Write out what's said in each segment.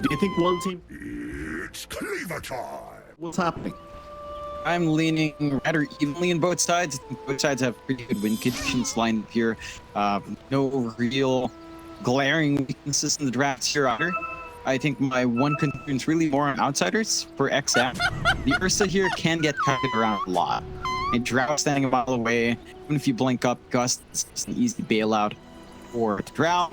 Do you think one team... It's cleaver time! What's happening? I'm leaning rather evenly in both sides. Both sides have pretty good win conditions lined up here. No real glaring weaknesses in the drafts here either. I think my one concern is really more on outsiders for XM. The Ursa here can get kited around a lot. And Drow standing a mile away, even if you blink up, Gust is just an easy bailout for the Drow.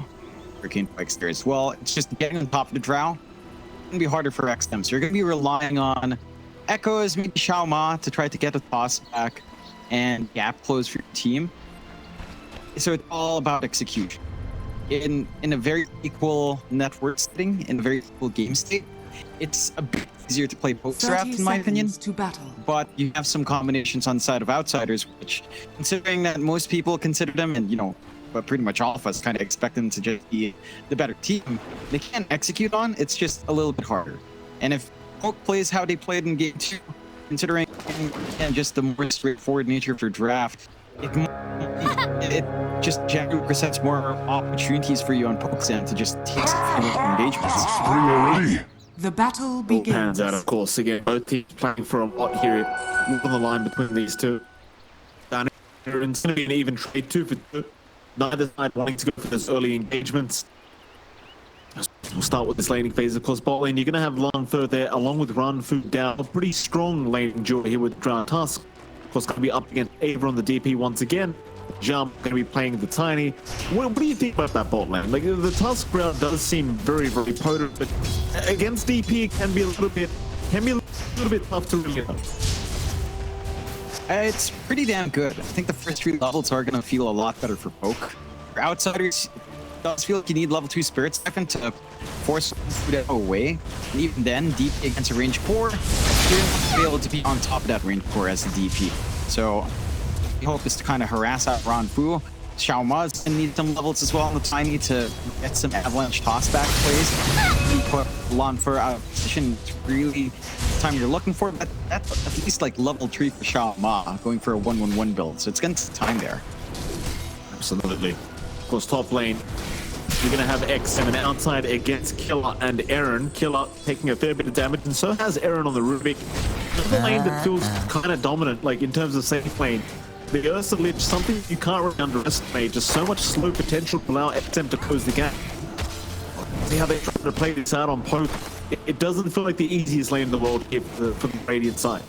Hurricane Spikes there as well. It's just getting on top of the Drow. It's going to be harder for XM, so you're going to be relying on Echoes, maybe Xiaoma to try to get a toss back and gap close for your team. So it's all about execution. In a very equal network setting, in a very equal game state, it's a bit easier to play post draft in my opinion. But you have some combinations on the side of outsiders, which, considering that most people consider them, and but pretty much all of us kind of expect them to just be the better team, they can execute on. It's just a little bit harder. And if Poke plays how they played in game 2, considering and just the more straightforward nature of their draft, it just generally presents more opportunities for you on Poke's end to just take some engagements. Ready? The battle All begins. hands out, of course. Again, both teams playing for a lot here. On the line between these two. Down here, and it's going to be an even trade 2 for 2. Neither side wanting to go for those early engagements. We'll start with this laning phase, of course. Bot lane, you're going to have LaNFeR there, along with RanFuDao. A pretty strong laning duo here with Drow Tusk. Of course, going to be up against Ava on the DP once again. Jump going to be playing the Tiny. What do you think about that bot lane? Like, the Tusk round does seem very, very potent, but against DP it can be a little bit tough to really know. It's pretty damn good. I think the first 3 levels are going to feel a lot better for Poke. For outsiders, it does feel like you need level 2 Spirit Siphon to force it away. And even then, DP against a range core, you're not going to be able to be on top of that range core as a DP. So the hope is to kind of harass out RanFu. Xiaoma's going to need some levels as well on the Tiny to get some avalanche tossback plays. You put LaNFeR out of position. It's really the time you're looking for, but that's at least like level 3 for Xiaoma, going for a 1-1-1 build. So it's going to take time there. Absolutely. Of course, top lane, you're going to have XM outside against Killa and Eren. Killa taking a fair bit of damage, and so has Eren on the Rubik. Another lane that feels kind of dominant, like in terms of safe lane. The Ursa Lich, something you can't really underestimate. Just so much slow potential to allow XM to close the gap. See how they try to play this out on Poke. It doesn't feel like the easiest lane in the world here for the Radiant side.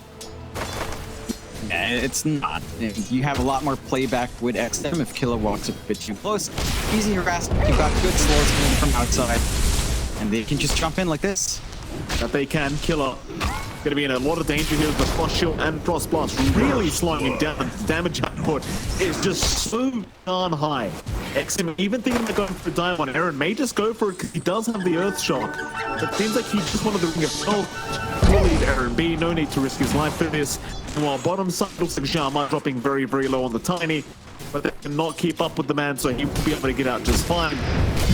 It's not. You have a lot more playback with XM if Killa walks a bit too close. Easy harassment. You've got good slows coming from outside, and they can just jump in like this. That they can. Killa going to be in a lot of danger here with the Frost Shield and Frost Blast, really slowing him down. The damage output is just so darn high. XM even thinking about going for a dive on Eren may just go for it because he does have the Earth Shock. It seems like he just wanted the Ring of Health. We'll leave Eren be. No need to risk his life for this. And while bottom side looks like Xiaoma dropping very, very low on the Tiny, but they cannot keep up with the man, so he will be able to get out just fine.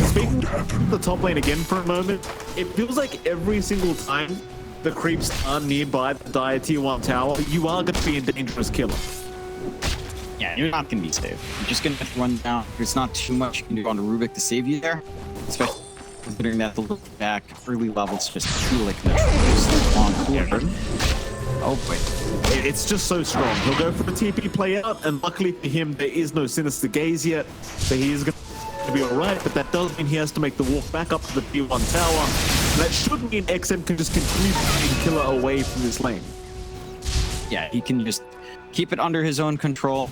Speaking of the top lane again for a moment, it feels like every single time the creeps are nearby the Dire Tier 1 tower, you are going to be in dangerous Killa. Yeah, you're not going to be safe. You're just going to run down. There's not too much you can do on the Rubik to save you there, especially considering that the look back early levels just feel like the long cooler. Oh boy. It's just so strong. He'll go for the TP play out, and luckily for him, there is no Sinister Gaze yet, so he is going to be alright, but that does mean he has to make the walk back up to the Tier 1 tower. That should mean XM can just continue to Killa away from this lane. Yeah, he can just keep it under his own control.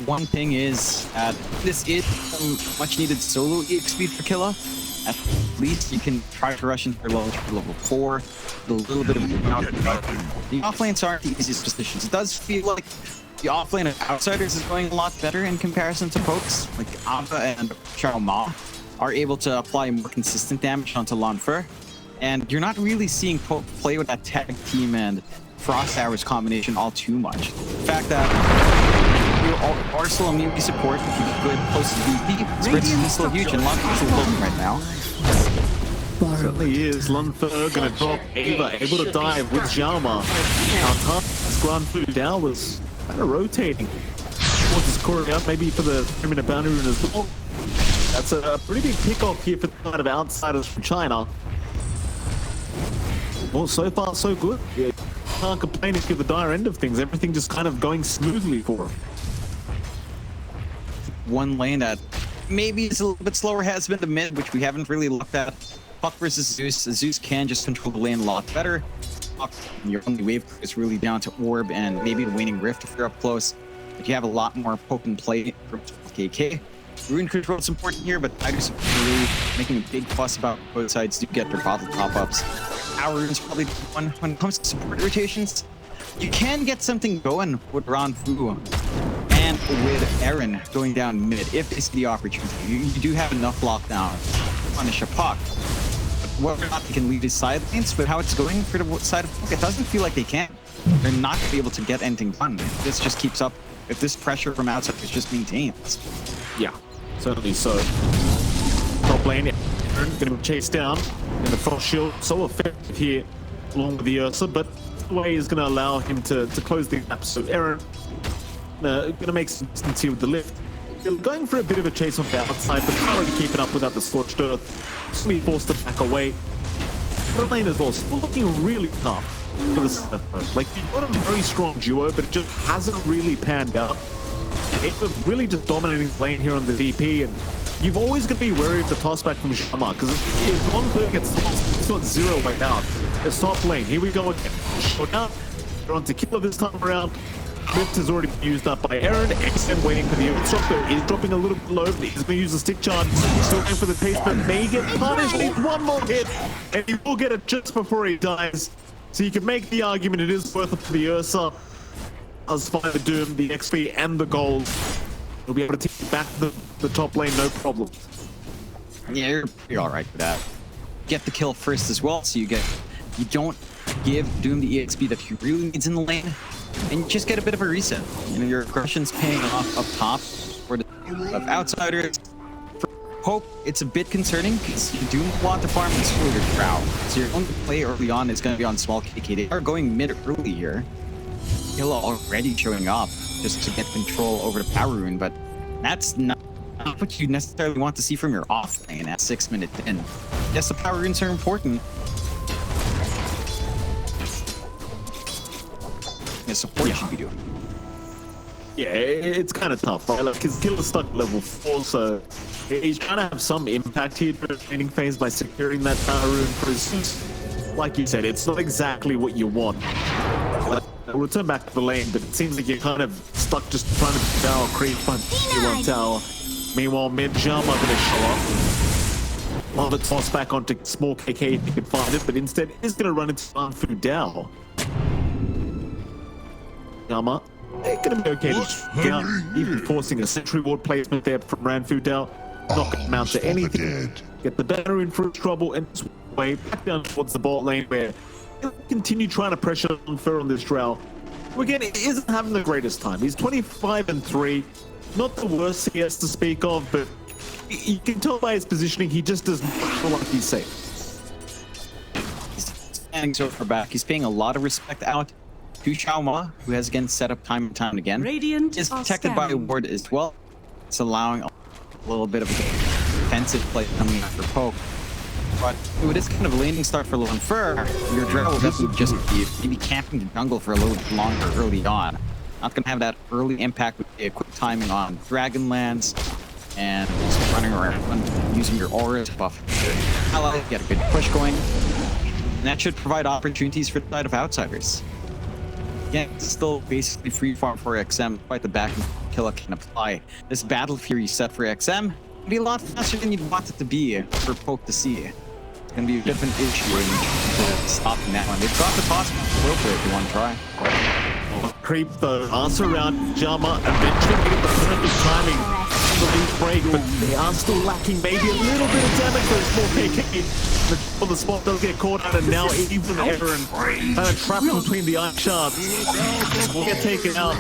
One thing is that this is some much needed solo EXP for Killa. At least you can try to rush into their level 4 with a little bit of the offlanes aren't the easiest positions. It does feel like the offlane of outsiders is going a lot better in comparison to Pokes. Like Ava and Xiaoma are able to apply more consistent damage onto LaNFeR, and you're not really seeing Poke play with that tag team and Frost Hours combination all too much. The fact that your Arsenal immunity support, if you get good close to DP, spreads is still huge, and LaNFeR is holding right now. Certainly is. LaNFeR going to drop Ava, able to dive with Xiaoma. How tough RanFuDao was kind of rotating towards his core out, maybe for the 3-minute boundary rune as well. That's a pretty big pick-off here for the side of outsiders from China. Well, so far so good. Yeah, can't complain if you're the dire end of things. Everything just kind of going smoothly for him. One lane that maybe is a little bit slower has been the mid, which we haven't really looked at. Puck versus Zeus. Zeus can just control the lane a lot better. Puck, your only wave is really down to Orb and maybe the Waning Rift if you're up close. But you have a lot more poke and play from A.K.A. Rune control is important here, but Tigers are really making a big fuss about both sides to get their bottle pop-ups. Our Rune's probably the one when it comes to support rotations. You can get something going with RanFuDao and with Eren going down mid if they see the opportunity. You do have enough lockdown to punish a Puck. Whether or not they can lead his side lanes, but how it's going for the side of Puck, it doesn't feel like they can. They're not going to be able to get anything done if this just keeps up, if this pressure from outside is just maintains. Yeah, certainly so. Top lane, Eren going to be chased down in the Frost Shield. So effective here along with the Ursa, but the way is going to allow him to close the gap. So Eren going to make some distance here with the lift. They're going for a bit of a chase on the outside, but not really keeping up without the Scorched Earth. Just be forced to back away. The lane as well, still looking really tough for the Smith. Like, you've got a very strong duo, but it just hasn't really panned out. It was really just dominating the lane here on the DP, and you've always got to be wary of the tossback from Xiaoma, because if one player gets lost, it's not 0 way out. It's top lane. Here we go again. Short out. They're on to Killa this time around. Lift has already been used up by Eren. XM waiting for the overshot though. He's dropping a little bit low. He's going to use the stick charge. Still going for the taste, but may get punished. Needs one more hit, and he will get it just before he dies. So you can make the argument it is worth it for the Ursa. As far as the Doom, the XP, and the gold, he'll be able to take back the top lane, no problem. Yeah, you're all right with that. Get the kill first as well, so you don't give Doom the EXP that he really needs in the lane, and you just get a bit of a reset. You know, your aggression's paying off up top for the of outsiders. For Pope, it's a bit concerning because you do want to farm this for your Drow. So your only play early on is going to be on small KK. They are going mid early here. Killa already showing up just to get control over the power rune, but that's not what you necessarily want to see from your off lane at 6 minutes in. Yes, the power runes are important. Yeah, support should be doing. Yeah, it's kind of tough, right? Like, because Killa's stuck at level 4, so he's trying to have some impact here during the training phase by securing that power rune for his. Like you said, it's not exactly what you want. We'll return back to the lane, but it seems like you're kind of stuck just trying to tower creep on one tower. Meanwhile, mid Xiaoma going to show up. Love it, toss back onto small KK if you can find it, but instead is going to run into RanFuDao. Xiaoma, they're going to be okay to get out, even forcing a sentry ward placement there from RanFuDao. Not going to amount to anything. Get the better in for trouble and way back down towards the bot lane where continue trying to pressure unfair on this Drow. Again, he isn't having the greatest time. He's 25-3, not the worst CS to speak of, but you can tell by his positioning he just doesn't feel like he's safe. He's standing so far back. He's paying a lot of respect out to Xiaoma, who has again set up time and time again. Radiant is protected by a ward as well. It's allowing a little bit of a defensive play coming out for Poke. But with this kind of laning start for Lanfer, your Drow will definitely just be maybe camping the jungle for a little bit longer early on. Not going to have that early impact with the quick timing on Dragonlance and just running around using your aura to buff your ally, get a good push going. And that should provide opportunities for the side of outsiders. Again, it's still basically free farm for XM, quite the back and Killa can apply. This Battle Fury set for XM will be a lot faster than you'd want it to be for Poke to see. It's going to be a different issue in stopping that one. They've got the toss real quick if you want to try. Creep the answer around Xiaoma, eventually get the perfect timing for the break, but they are still lacking maybe a little bit of damage for a small KK. But the spot does get caught out, and now even Eren kind of trapped between the ice shards. Will get taken out.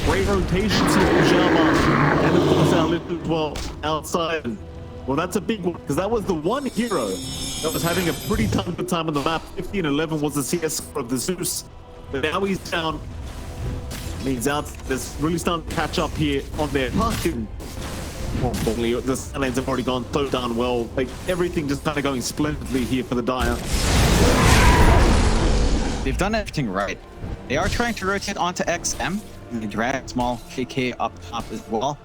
Great rotations here from Xiaoma, and of course our little as well outside. Well, that's a big one, because that was the one hero that was having a pretty tough good time on the map. 15-11 was the CS score of the Zeus, but now he's down. Means out. There's really starting to catch up here on their parking. Unfortunately, the lanes have already gone so darn well. Like, everything just kind of going splendidly here for the Dire. they've done everything right. They are trying to rotate onto XM, and they drag small KK up top as well.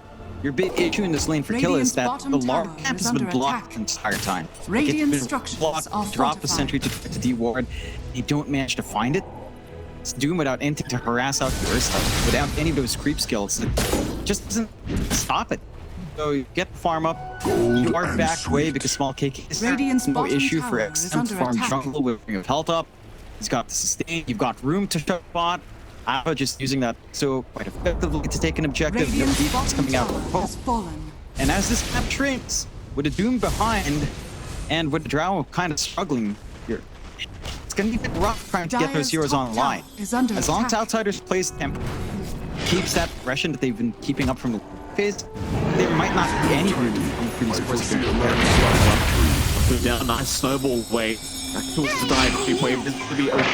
Your big issue in this lane for Killa is that the large camp has been blocked the entire time. Radiant It's been structures blocked, are drop the fortified. sentry to try to de-ward. They don't manage to find it. It's Doom without anything to harass out the Ursa, without any of those creep skills. It just doesn't stop it. So you get the farm up, you are back away because small KK is Radiant's no bottom issue for tower is XM to under farm attack. jungle with ring of health up. He's got the sustain, you've got room to shut bot. Alpha just using that so quite effectively to take an objective. No Radiant's defense bottom coming out tower of Pope. has fallen. And as this map shrinks, with a Doom behind, and with the Drow kind of struggling here, it's going to be a bit rough trying to get those Dire's heroes top online. tower is under As long as attack. Outsiders plays tempo, keeps that progression that they've been keeping up from the phase, there might not be any room for these forces to Put down, nice snowball wave. Tools to die. The wave is going to be open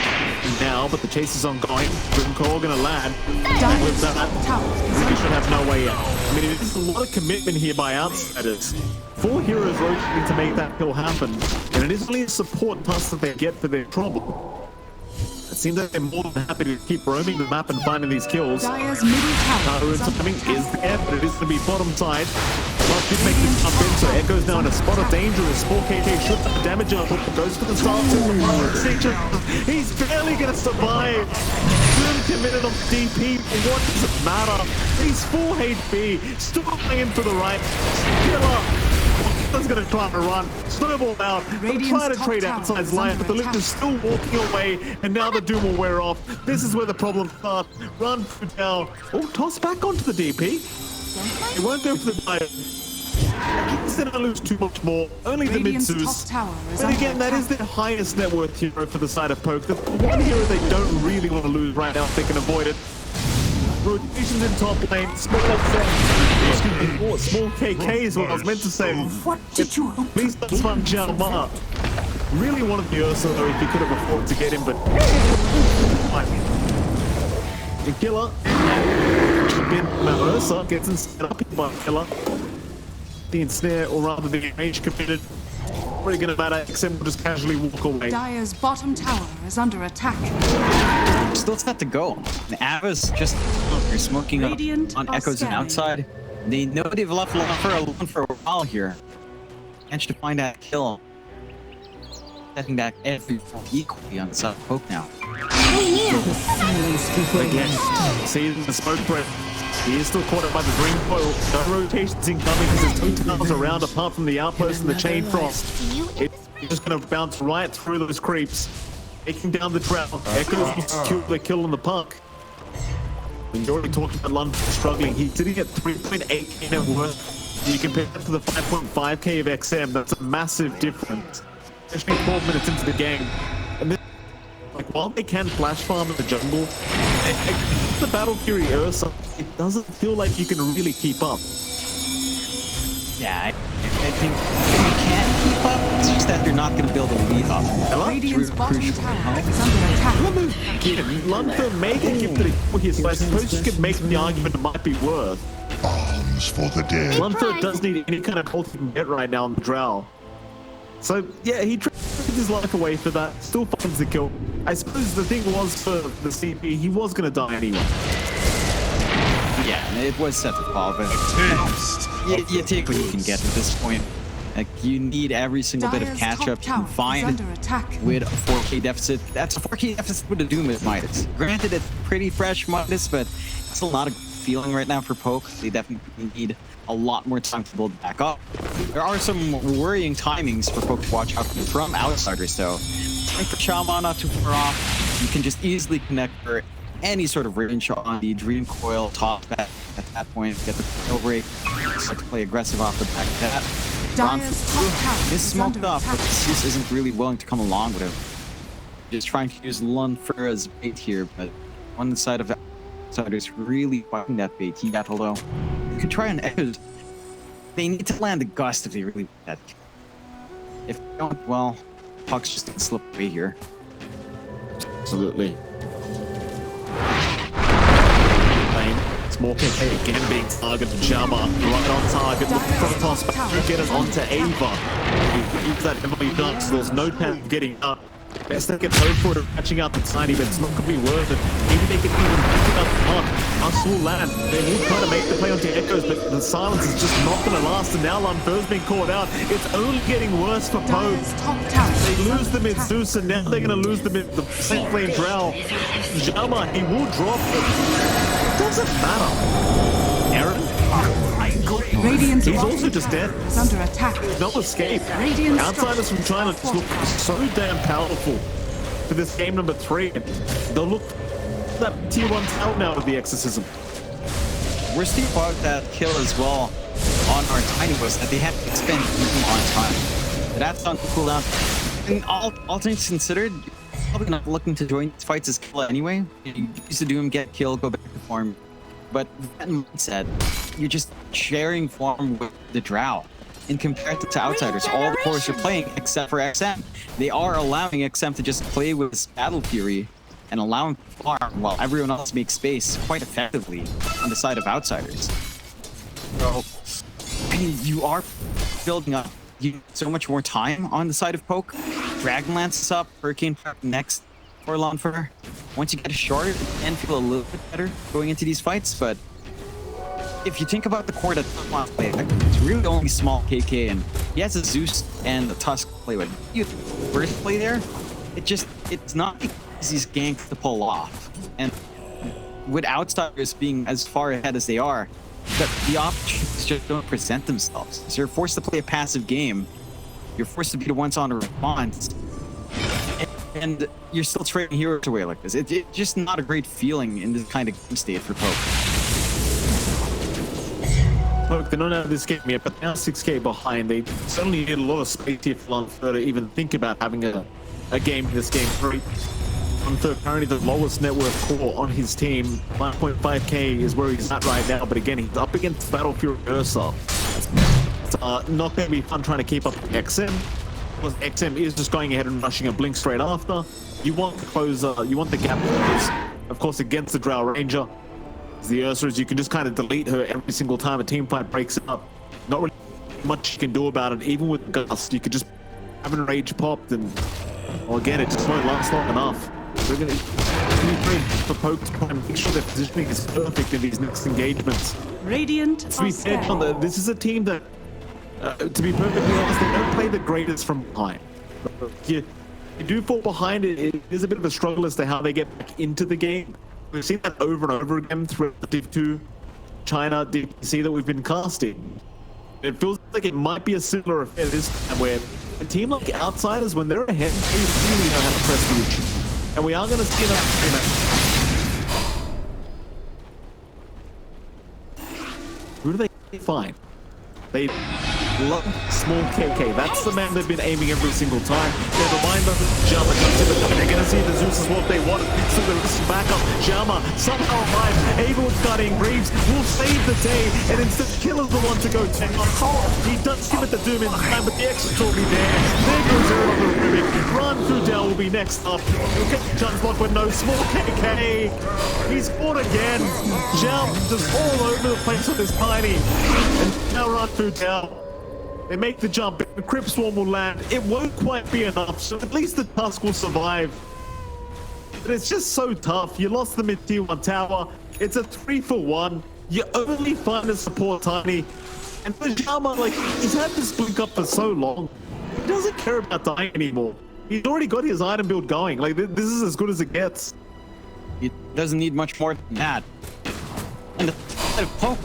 now, but the chase is ongoing. Grim Core going to land. Dire's With top that, tower is we under should have attack. no way out. I mean, it is a lot of commitment here by Outsiders. 4 heroes rotating to make that kill happen, and it is only a support task that they get for their trouble. It seems that they're more than happy to keep roaming the map and finding these kills. Dire's middle tower Ruin is under timing attack. is there, but it is going to be bottom side. But did make this jump in, so Echo's now in a spot of danger as 4KK should have damage up, goes for the start to the section. He's barely going to survive. Grim committed on DP, but what does it matter? He's full HP, still going in for the right. Killa. He's going to try to run, snowball out, Radiant's try to top trade tower outside's is life, under but the lift is still walking away, and now the Doom will wear off. This is where the problem starts. RanFuDao. Oh, toss back onto the DP. It won't go for the dive. He's going to lose too much more. Only the Radiant's mid-Zeus. top tower is And under again, that is attack. their highest net worth hero for the side of Poke. The one hero they don't really want to lose right now if they can avoid it. Rotations in top lane, small KK is what I was meant to say. What did you hope? Please don't fund Xiaoma. Really wanted the Ursa though if you could have afforded to get him, but the Killa been Ursa gets instead up by Killa. The ensnare, or rather the range committed. Pretty gonna matter, XM will just casually walk away. Dire's bottom tower is under attack. Still set to go. The Ava's just they're smoking Radiant on are Echoes and scanning. outside. They know they've left alone for a while here. Managed to find that kill. Setting back everyone equally on the side of Poke now. Again, seeing the smoke breath. He is still caught up by the green coil. No rotations incoming because there's 2 towers around apart from the outpost and the chain frost. It's just going to bounce right through those creeps, taking down the Drow. Echoes will secure the kill on the puck. We've already talked about London struggling. He's sitting at 3.8k net worth. You compare that to the 5.5k of XM. That's a massive difference, especially 12 minutes into the game. And this, like, while they can flash farm in the jungle, the Battle Fury Ursa, it doesn't feel like you can really keep up. Yeah, I think you can keep up. It's just that you're not going to build a lead up. Radiant's bottom Crucial. tower is under attack. London may get gifted a kill here, so I suppose you could make the argument it might be worth. Arms for the dead. London does need any kind of ult he can get right now on the Drow. So, yeah, he traded his life away for that, still finds the kill. I suppose the thing was for the CP, he was going to die anyway. Yeah, it was set to fall, but you take what you can get at this point. Like, you need every single bit of Dire's catch-up top you can tower is find under attack. with a 4K deficit. That's a 4K deficit with a Doom at Midas. Granted, it's pretty fresh Midas, but it's still not a good feeling right now for Poke. They definitely need a lot more time to build back up. There are some worrying timings for Poke to watch out from Outsiders, though. I think for Xiaoma, not too far off. You can just easily connect for any sort of range on the Dream Coil top back at that point. Get the kill rate, start to play aggressive off the back of that. Dire's top tower Is is smoked under up, but attack. Zeus isn't really willing to come along with him. Just trying to use Lunfer as bait here, but one side of Outsiders really fighting that bait. He got although you could try an Echoes. They need to land a Gust if they really want that. If they don't, well, Puck's just gonna slip away here. Absolutely. Small KK again being targeted. Xiaoma right on target. Looking for a toss back to get it onto Ava. Use that heavily done, so there's no chance of getting up. best they can hope for it, catching out the tiny, but it's not going to be worth it. Maybe they can even pick it up hard. Us will land. They will try to make the play onto Echoes, but the silence is just not going to last. And now RanFuDao's being caught out. It's only getting worse for Poe. Dire's top tower They is lose under the attack. mid-Zeus, and now they're going to lose the Saint Flame Drow. Xiaoma, he will drop, but it doesn't matter. Eren? Radiant's He's bottom also just tower dead. is under attack. No escape. Radiant Outsiders from China just look so damn powerful for this game number 3. They'll look that tier 1 tower now with the exorcism. We're still about that kill as well on our tiny was that they had to spend even on time. That's on cooldown. And all things considered, you're probably not looking to join these fights as Killa anyway. You used to do him, get killed, go back to farm. But with that mindset, you're just sharing farm with the Drow. In comparison to outsiders, all the cores are playing except for XM. They are allowing XM to just play with his Battle Fury and allow him to farm while everyone else makes space quite effectively on the side of outsiders. So, I mean, you are building up so much more time on the side of Poke. Dragonlance is up, Hurricane Pack next for RanFuDao. Once you get a short, it can feel a little bit better going into these fights, but if you think about the core that Tusk wants to play, it's really only small KK, and he has a Zeus and a Tusk to play with. You first play there, it's not the easiest gank to pull off. And with outsiders being as far ahead as they are, the options just don't present themselves. So you're forced to play a passive game. You're forced to be the ones on a response. And you're still trading heroes away like this. It's just not a great feeling in this kind of game state for Poke. Look, they're not out of this game yet, but now 6k behind. They certainly need a lot of space here for RanFuDao to even think about having a game in this game 3. RanFuDao currently the lowest net worth core on his team. 5.5k is where he's at right now, but again, he's up against Battle Fury Ursa. It's not going to be fun trying to keep up with XM. Because XM is just going ahead and rushing a blink straight after. You want the closer, you want the gap closers. Of course, against the Drow Ranger, the Ursa, you can just kind of delete her every single time a team fight breaks up. Not really much you can do about it. Even with Gust, you could just have an rage popped, and well, again, it just won't last long enough. We're going to for Poke to try and make sure their positioning is perfect in these next engagements. Radiant To be fair, John, this is a team that, to be perfectly honest, they don't play the greatest from behind. You do fall behind. It is a bit of a struggle as to how they get back into the game. We've seen that over and over again throughout the Div 2 China DPC that we've been casting. It feels like it might be a similar affair this time, where a team like Outsiders, when they're ahead, they really know how to press the issue. And we are going to see another Who do they find? They love small KK. That's the man they've been aiming every single time. Never mind the Xiaoma comes in, but they're going to see the Zeus is what they want. So they're listening back up. Xiaoma somehow alive, able to start in Greaves, will save the day, and instead Killa's the one to go take on. He does give it the Doom in time, but the exit will be there. There goes Eren on the Rubik. RanFuDao will be next up. He'll get the chance block with no small KK. He's fought again. Xiaoma just all over the place with his tiny. And now RanFuDao. They make the jump, the Crypt Swarm will land. It won't quite be enough, so at least the Tusk will survive. But it's just so tough. You lost the mid-tier 1 tower. It's a 3-for-1. You only find a support tiny. And for Xiaoma, like, he's had this blink up for so long. He doesn't care about dying anymore. He's already got his item build going. Like, this is as good as it gets. It doesn't need much more than that. And the Poke,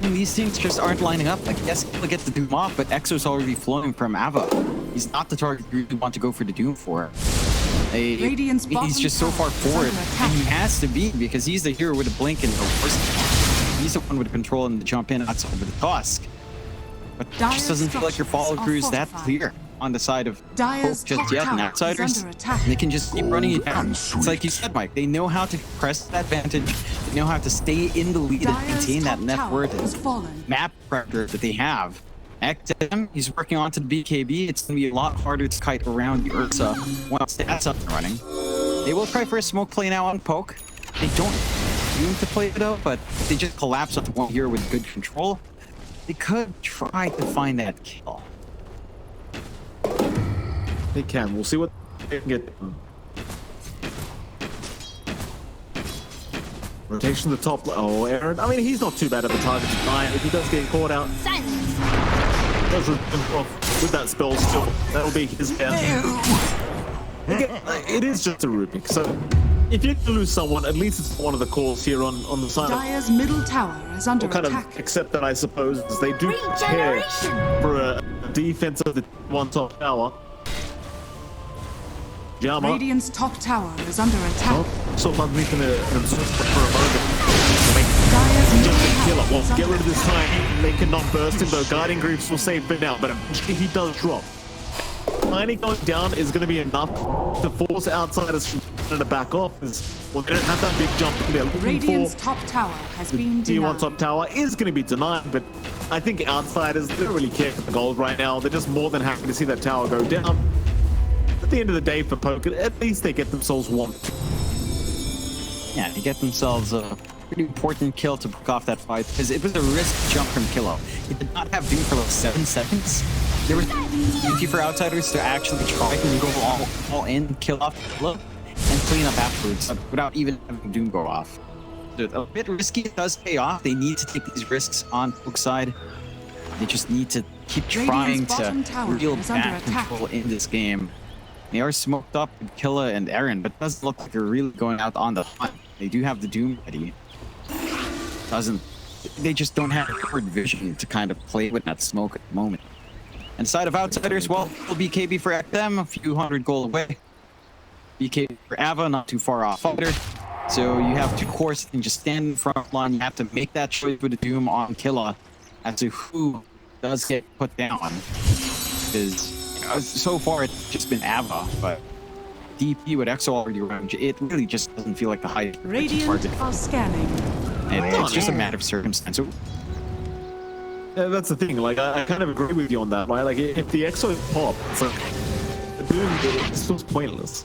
these things just aren't lining up. Like, yes, he'll get the Doom off, but Exo's already flowing from Ava. He's not the target you really want to go for the Doom for. He's just so far forward, and he has to be, because he's the hero with a blink and the worst. He's the one with the control and the jump in outside of the Tusk. But it just doesn't feel like your follow through is that clear on the side of Poke just yet, and Outsiders. They can just keep running it down. It's like you said, Mike, they know how to press that advantage, they know how to stay in the lead and maintain that net worth and map pressure that they have. XM, he's working onto the BKB. It's going to be a lot harder to kite around the Ursa once that's up and running. They will try for a smoke play now on Poke. They don't seem to play it out, but if they just collapse onto one here with good control, they could try to find that kill. They can. We'll see what they can get. Rotation to the top. Oh, Eren. I mean, he's not too bad at the target to die. If he does get caught out, does off with that spell still. That'll be his death. Again, it is just a Rubik. So if you lose someone, at least it's one of the calls here on the side. Dire's middle tower is under We'll kind attack. of accept that, I suppose, as they do prepare for a defense of the one top tower. Xiaoma. Radiant's top tower is under attack. So underneath an absorb for a moment. Dire's Just middle a killer. tower Well, is get under rid of this attack. time. They cannot burst him though. Guiding Greaves will save for now, but eventually he does drop. Tiny going down is going to be enough to force outsiders to back off. Well, they don't have that big jump they're looking Radiant's for. top tower has been T1 denied. top tower is going to be denied, but I think outsiders, they don't really care for the gold right now. They're just more than happy to see that tower go down. At the end of the day, for poker, at least they get themselves one. Yeah, they get themselves a pretty important kill to break off that fight, because it was a risk jump from Killa. It did not have Doom for like 7 seconds. There was easy for outsiders to actually try to go all in, kill off Killa, and clean up afterwards without even having Doom go off. A bit risky, it does pay off. They need to take these risks on Poke side. They just need to keep trying Radiant's bottom to tower reel is under back attack. control in this game. They are smoked up with Killa and Eren, but it doesn't look like they're really going out on the hunt. They do have the Doom ready. They just don't have forward vision to kind of play with that smoke at the moment. And side of outsiders, well, BKB for XM, a few hundred gold away. BKB for Ava, not too far off fighter. So you have two cores that can just stand in front line. You have to make that choice with the Doom on Killa as to who does get put down. Because so far it's just been Ava, but DP with EXO already around, it really just doesn't feel like the high Radiant target. are scanning. It's just a matter of circumstance. So, Yeah, that's the thing. Like, I kind of agree with you on that, right? Like, if the EXO pop, it's like, the Doom, it's still pointless.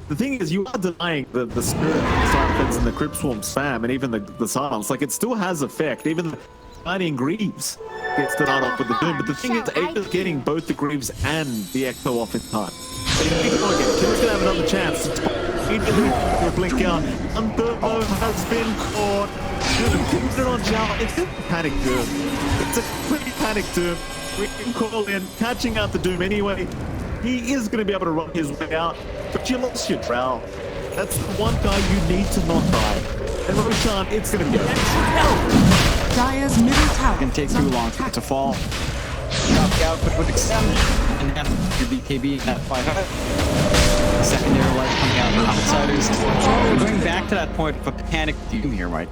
The thing is, you are denying the Spirit Silence and the Crypt Swarm spam, and even the Silence. Like, it still has effect. Even the Guardian Greaves gets denied off with the Doom. But the thing is, Ava's getting both the Greaves and the EXO off in time. So you think, oh, again, Killa's gonna have another chance to immediately blink out. And Turbo has been caught. Keeps it on Xiaoma. It's a panic Doom. It's a completely panic Doom. We can call in, catching out the Doom anyway. He is going to be able to run his way out, but you lost your Drow. That's the one guy you need to not die. And Roshan, it's going to be over. Dire's middle tower it can take is too under long for it attack. to fall. Drop the output would extend and have your BKB at 500. Secondary light coming out of the outsiders. So going back to that point of a panic Doom here, right?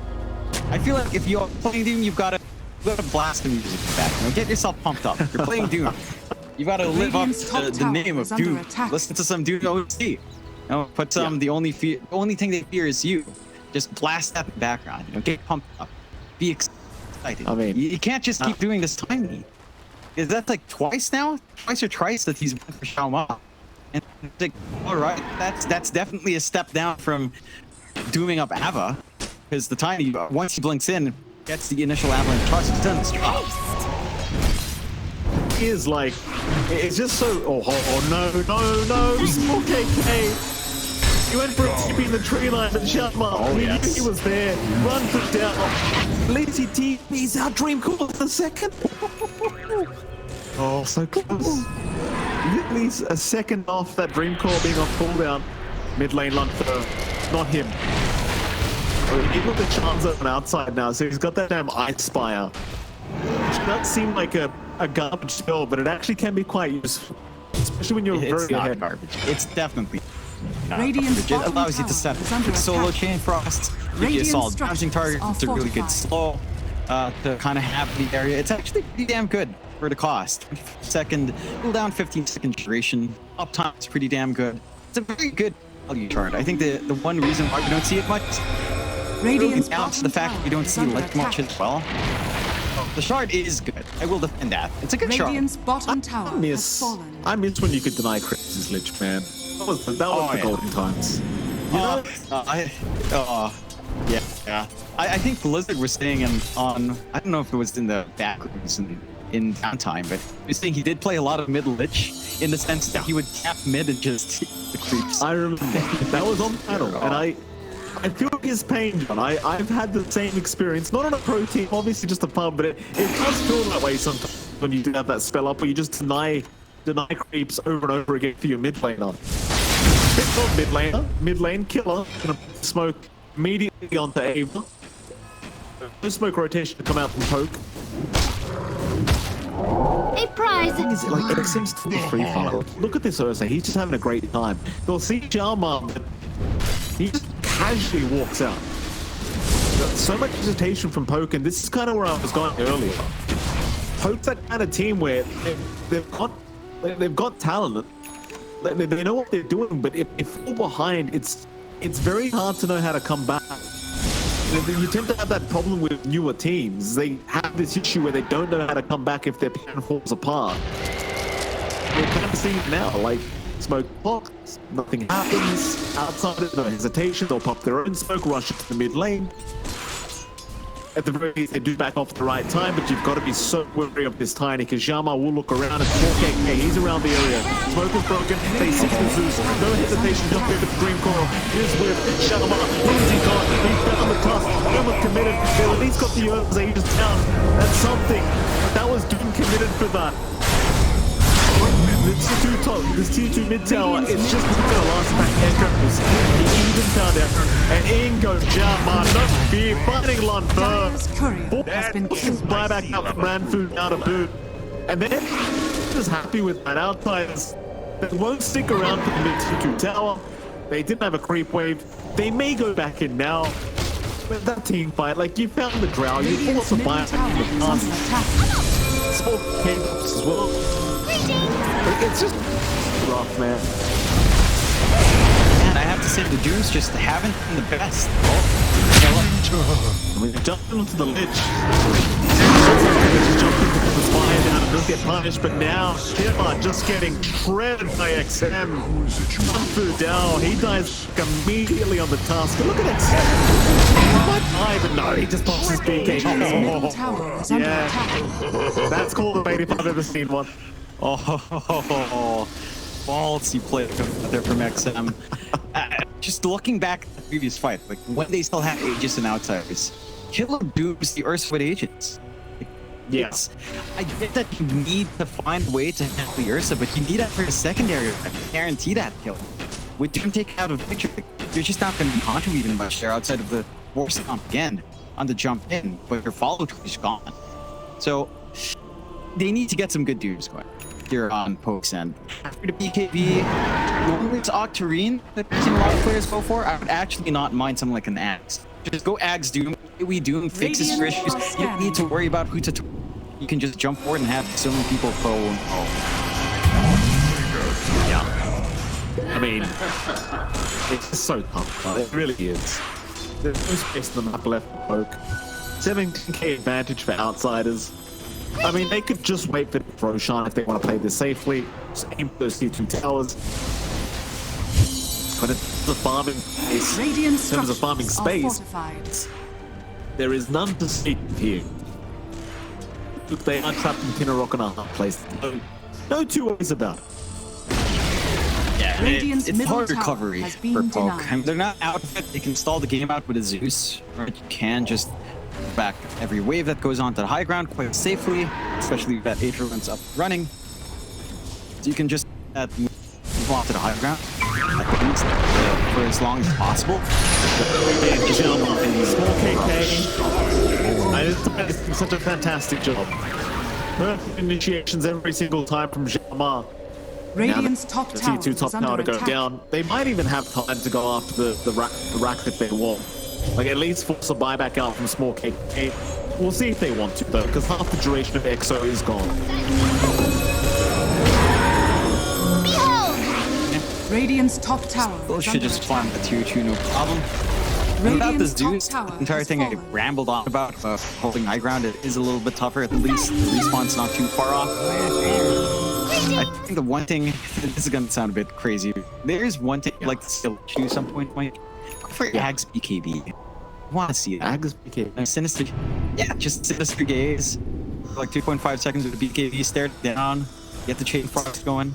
I feel like if you're playing Doom, you've got to blast the music back. You know, get yourself pumped up. You're playing Doom. You gotta live up Radiant's top to the tower name of is under Doom. attack. Listen to some Doom OC. You know, put some. The only thing they fear is you. Just blast that in the background. You know, get pumped up. Be excited. I mean, you can't just keep doing this timing. Is that like twice now? Twice or thrice that he's went for Xiaoma. And it's like, all right, that's definitely a step down from dooming up Ava, because the Tiny, once he blinks in, gets the initial avalanche charge. It's done. It's dropped. Is like, it's just so, oh no, small KK. He went for a TP in the tree line and Xiaoma. He knew he was there. RanFuDao. Lazy TP's out Dream Call in a second. Oh, so close. Literally a second off that Dream Call being off cooldown. Mid lane Lungtho. Not him. He got the chance on outside now, so he's got that damn Ice Spire. Which does seem like a garbage spell, but it actually can be quite useful. Especially when you're It's very not ahead. garbage. It's definitely not Radiant's garbage. It bottom allows you to tower set is under a solo attack. chain frost, give you a Radiant solid bouncing target. structures It's a are really good fortified. slow to kind of have the area. It's actually pretty damn good for the cost. Second, cooldown 15-second duration. Uptime is pretty damn good. It's a very good value chart. I think the one reason why we don't see it much Radiant's down to the fact that we don't see light much as well. The shard is good. I will defend that. It's a good shard. Radiant's bottom tower has miss fallen. I miss when you could deny Crazy's Lich, man. That was the yeah. golden times. You know? I think Blizzard was saying on I don't know if it was in the back rooms in downtime, but he was saying he did play a lot of mid Lich in the sense that he would tap mid and just the creeps. I remember that was on panel, and I feel his pain, John. I've had the same experience, not on a pro team, obviously just a pub, but it does feel that way sometimes when you do have that spell up where you just deny creeps over and over again for your mid laner. It's not mid laner, mid lane Killa, gonna smoke immediately onto Ava. No smoke rotation to come out from Poke. A prize! Is it like it seems to be free fire? Look at this Ursa, he's just having a great time. You'll see Xiaoma, he just casually walks out. So much hesitation from Poke, and this is kind of where I was going earlier. Poke's that kind of team where they've got talent. They know what they're doing, but if fall behind, it's very hard to know how to come back. You tend to have that problem with newer teams. They have this issue where they don't know how to come back if their plan falls apart. We're kind of seeing it now, like smoke pops, nothing happens. Outsiders, no hesitation, they'll pop their own smoke, rush into the mid lane. At the very least, they do back off at the right time, but you've got to be so wary of this Tiny, because Xiaoma will look around and A.K.A. he's around the area. Smoke is broken, they seek the Zeus. No hesitation, jump over the Dream Coral. Here's with Xiaoma. Who's he got? He's found the tusk. Almost committed. They've at least got the EchozZ down. That's something. But that was Doom committed for that. This tier 2 mid tower, it's just not gonna last back Echoes. He even found Eren, and in goes Xiaoma, no fear, fighting Lunfer. Dire's courier has been killed. Buyback out from RanFuDao to boot. And then, just happy with that. Outsiders, they won't stick around for the mid tier 2 tower. They didn't have a creep wave. They may go back in now. But that team fight, like you found the Drow, you forced a buyback in the past. Small cables as well. It's just rough, man. And I have to say, the Dooms just haven't been the best. I mean, they jumped into the lich. Just jumped into the spire down and doesn't get punished, but now Killa just getting shredded by XM. RanFuDao, he dies immediately on the task. But look at XM. What? I even know. He just pops his BK. Middle tower is under attack. That's called a bait if I've ever seen one. Oh, ballsy play there from XM. Just looking back at the previous fight, like when they still had Aegis and Outsiders, Killa dooms the Ursa with Agents. Yes. I get that you need to find a way to handle the Ursa, but you need that for a secondary to guarantee that kill. With Doom taken out of the picture, you're just not going to be contributing much there outside of the war stomp again on the jump in, but your follow through is gone. So they need to get some good Dooms going here on Poke's end. After the BKB, normally it's Octarine that a lot of players go for. I would actually not mind something like an Axe. Just go Axe Doom, we Doom, fixes for issues. You don't need to worry about who to you can just jump forward and have so many people pro and pro. Yeah. I mean, it's just so tough. It really is. There's no space on the map left for Poke. 17k advantage for Outsiders. I mean, they could just wait for the Roshan if they want to play this safely. Just aim for those tier 2 towers. But it's the farming space. In terms of farming space, there is none to speak of here. Look, they are trapped in between a rock and a hard place. No two ways about it. Yeah, it's hard recovery for Poke. I mean, they're not out of it. They can stall the game out with a Zeus, or you can just back every wave that goes onto the high ground quite safely, especially if that Atrium's up running. So you can just move on to the high ground at least for as long as possible. Small KK. It's been such a fantastic job. Perfect initiations every single time from Xiaoma. Radiant's top tower T2 top tower to go down. They might even have time to go after the rack if they want. Like at least force a buyback out from small KK. We'll see if they want to though, because half the duration of EXO is gone. Radiant's top tower. Those should just farm the tier 2, no problem. About this Zeus, the entire thing I rambled on about holding high ground, it is a little bit tougher. At least the respawn's not too far off. I think the one thing, this is gonna sound a bit crazy. There's one thing I'd like to still choose some point, Mike. For Ag's BKB. I want to see it. Ag's BKB. Sinister. Yeah, just Sinister Gaze. Like 2.5 seconds with the BKB, stare down, get the chain frost going.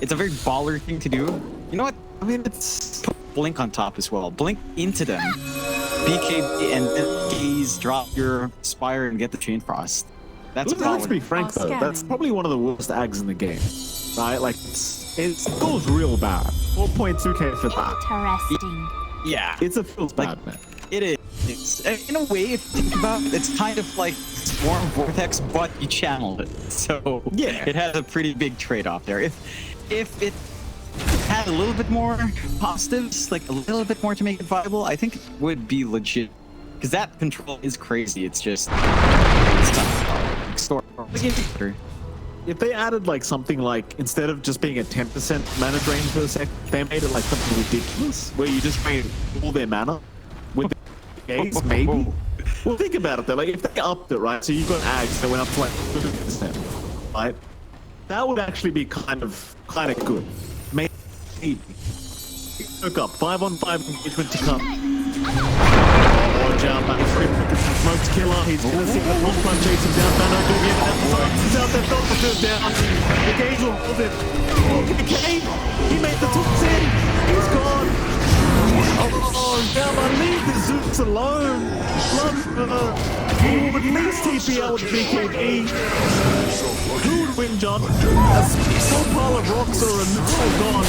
It's a very baller thing to do. You know what? I mean, it's Blink on top as well. Blink into them, BKB, and then gaze, drop your Spire and get the Chain Frost. That's Let's be valid. frank though, that's probably one of the worst ags in the game, right? Like it goes real bad. 4.2k for that. Interesting. Yeah, It's a feels bad, man. it is. It's, in a way, if you think about it, it's kind of like Swarm Vortex, but you channeled it. So Yeah. it has a pretty big trade-off there. If it had a little bit more positives, like a little bit more to make it viable, I think it would be legit. Because that control is crazy. It's just it's tough. If they added like something like, instead of just being a 10% mana drain per sec, they made it like something ridiculous where you just drain all their mana with the gaze, maybe. Well, think about it though. Like if they upped it, right? So you got ags that went up to like 50%, right? That would actually be kind of good. Maybe. Look up 5-on-5 engagement to come. Watch out, man. Smokes Killa. He's gonna see the front punch chase him down. Banner gonna get that. He's out there. Dota goes down. The Gage will hold it. Okay. He made the toss in. He's gone. Oh, Xiaoma, leave the Zooks alone. Love, at least TPL with BKB. Who would win, John? A small pile of rocks are all gone.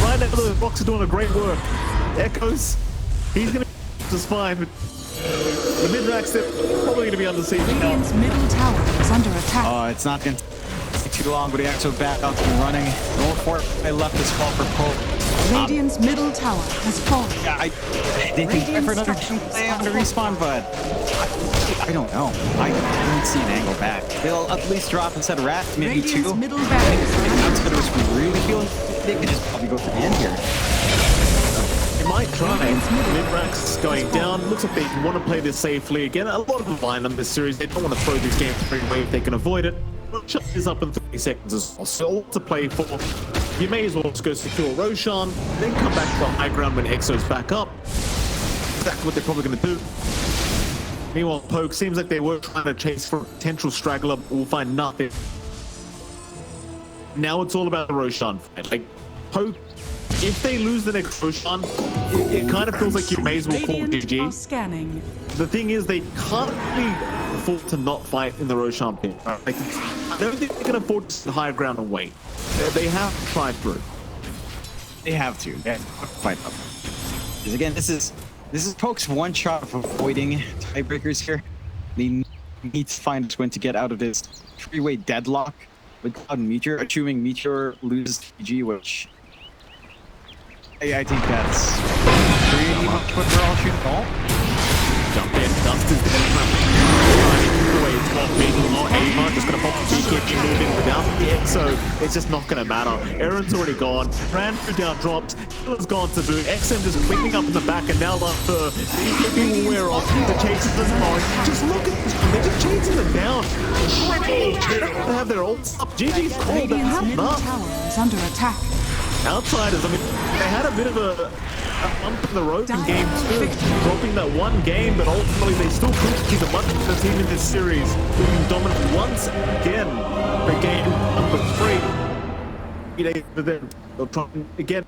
Right now, the rocks are doing a great work. Echoes. He's gonna just fine. The mid-racks, they're probably going to be under siege now. Radiant's middle tower is under attack. Oh, it's not going to take too long, but he actually back up and running. Roll for it. I left this call for Pope. Radiant's middle tower has fallen. Yeah, they think for another play on the respawn, but I don't know. I don't see an angle back. They'll at least drop instead of rat, maybe Radiant's two. middle barrier is under That's attack. what I was really feeling. They could just probably go for the end here. They might try. Mid-racks going down. Looks like they want to play this safely. Again, a lot of the line on this series. They don't want to throw these games straight away if they can avoid it. Roshan is up in 30 seconds as well. So all to play for. You may as well just go secure Roshan, then come back to the high ground when Exo's back up. That's what they're probably going to do. Meanwhile, Poke seems like they were trying to chase for a potential straggler. We'll find nothing. Now it's all about the Roshan fight. Like, Poke, if they lose the next Roshan, it kind of feels like you may as well call Radiant are GG. scanning. The thing is, they can't really afford to not fight in the Roshan pit. Like, I don't think they can afford to sit higher ground and wait. They have to try through. They have to. They have to fight up. Because again, this is Poke's one shot of avoiding tiebreakers here. They need to find a win to get out of this three-way deadlock with Cloud and Meteor, assuming Meteor loses PG, which I think that's pretty much what we're all shooting for. Jump in, Dust is dead. It's not being not A-Mark, just gonna pop the BKB moving without the Exo. It's just not gonna matter. Eren's already gone. RanFuDao dropped. Killa's gone to boot. XM just cleaning up in the back, and now the BKB will wear off. The chases is on. Just look at this. They're just chasing them down. They don't have their ults up. GG's called. They Radiant's have middle enough. tower is under attack. Outsiders, I mean, they had a bit of a bump in the road in game 2, dropping that one game, but ultimately they still proved to be the much better team in this series, being dominant once again for game number 3. They'll try again.